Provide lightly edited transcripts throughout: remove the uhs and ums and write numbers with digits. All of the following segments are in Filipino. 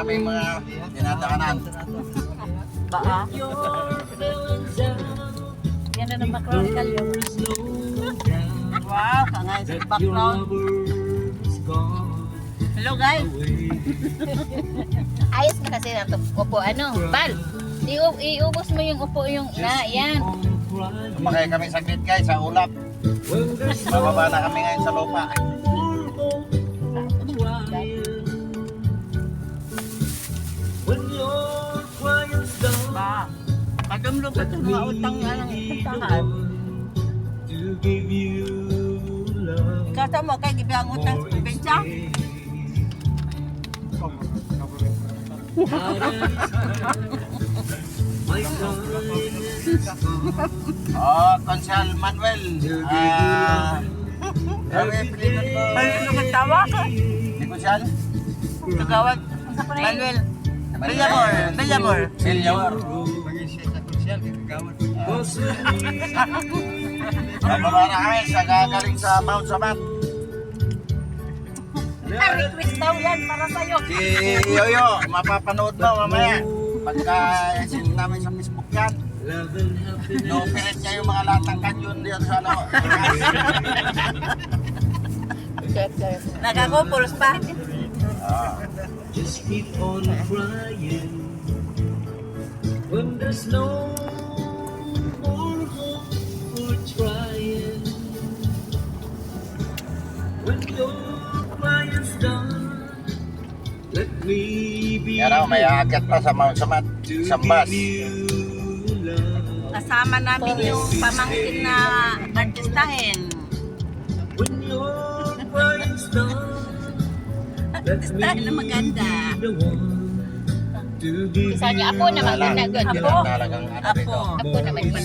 aming mga dinadaanan. Baa. Yan na ng background yun. Wow, kangay sa background. Hello guys. Ayos na kasi na ito. Upo, ano? Bal, iubos mo yung upo yung na, yan. Kumakay kami saglit guys sa ulap. Bababa na kami ngayon sa lupa. Ba. Kadumlog ka itong mga utang nga ng puntahan. Ikaw sa mo kay gibi ang utang sa probinsya? Oh, Konsal Manuel. Kami pilihan ko. Ano ka tawa ka? Di Konsal? Nagawag. Manuel. Villamor. Villamor. Bilyawar. Bababa na kami sa gagaling sa Mount Samat. Request daw yan para sa'yo. Si Yoyo, mapapanood mo mamaya. Pagka sin namin sa Facebook yan. No-operate niya yung mga latang kanyon diyan sa ano. Nagkakupulos pa. Just keep on crying when there's no more hope for trying. When your crying's done, let me be Yan o, may aakyat pa sa Mount Samat. Isang bus. Kasama namin yung pamangkin na artistahin. When your crying's done, Artistahin na maganda. Isa niya, apo naman yun na good. Yun ang talagang ano dito. Apo naman yun.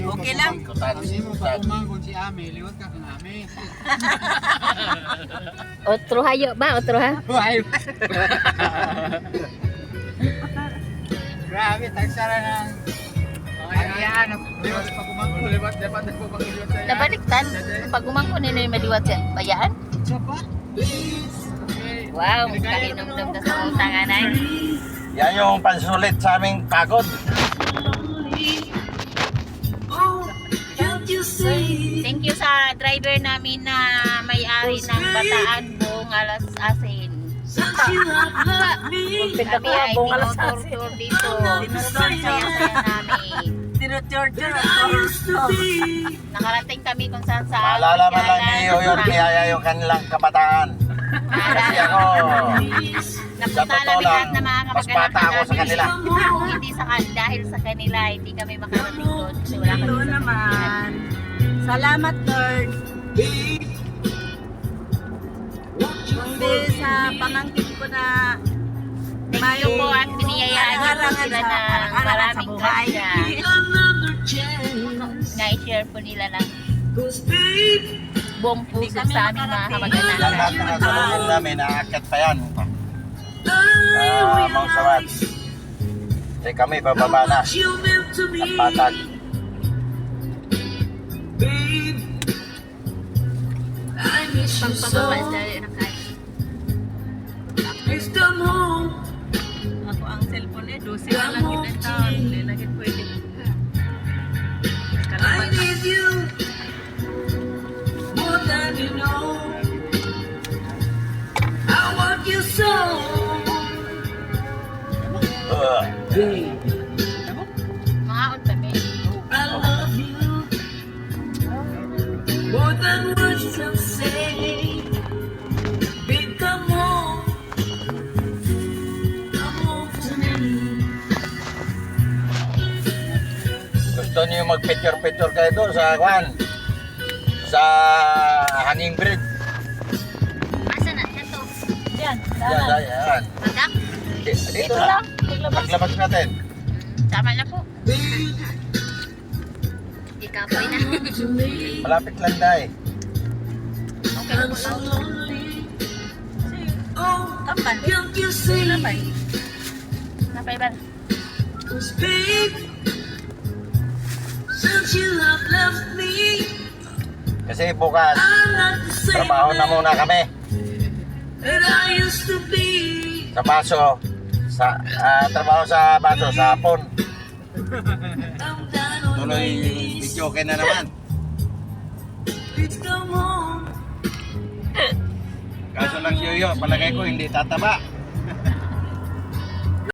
Okay lang. Kasi mo pa umangkon si Ame, liwat ka kang Ame. Otro hayo ba? Otro ha? Buhay ba? Grabe, tagsara ng ayan, liwat pa kumangkon, liwat dapat po bang liwat sa Nabaliktad. Pag umangko nila yung maliwat siya. Bayaan? Siya pa? Wow, kahinom-nom na sa utang anay. Yan yung pansulit sa aming pagod. Thank you sa driver namin na may-ari ng Bataan Buong Alas Asin. Kami ay tinotor dito. Saya-saya namin. Tino-torture. Nakarating kami kung saan sa Maalala man lang ni Yoyo Piyaya yung kanilang kabataan. Kasi ako, napunta na lahat na mga mas bata ako sa kanila. Hindi dahil sa kanila, hindi kami makarating doon. Kasi wala kami Ito naman. Salamat Lord. Kundi sa pamangkin ko na thank you po at biniyayaan niyo po sila na maraming grasya. Na-share po nila ng buong puso sa aming mga Yan kamag-anak. lahat ng nasalungin namin, naakyat pa yan. Mount Samat. Kasi kami, bababa na. Ang patag. Pagpababa sa ng kain. Ako ang cellphone eh, 12 na lang kinataon. Hindi na kin pwede. Kalaman na. Mga on kami. More than words can say. Babe, come home. Come home to me. Gusto niyo mag-picture-picture kayo doon sa Kwan? Sa Hanging Bridge. Asa na? Ito. Yan. Yan, yan. Madak? Dito lang. Paglabas natin. Tama na po. Hindi kapoy na. Malapit lang tayo. Okay na po lang. Tambal. Can't you see? Napay ba? Babe, since you have left me, Kasi bukas, I'm not the same trabaho na muna kami. that I used to be. Sa baso. Trabaho sa baso sa hapon. Tuloy video okay na naman. Kaso lang si Yoyo, palagay ko hindi tataba.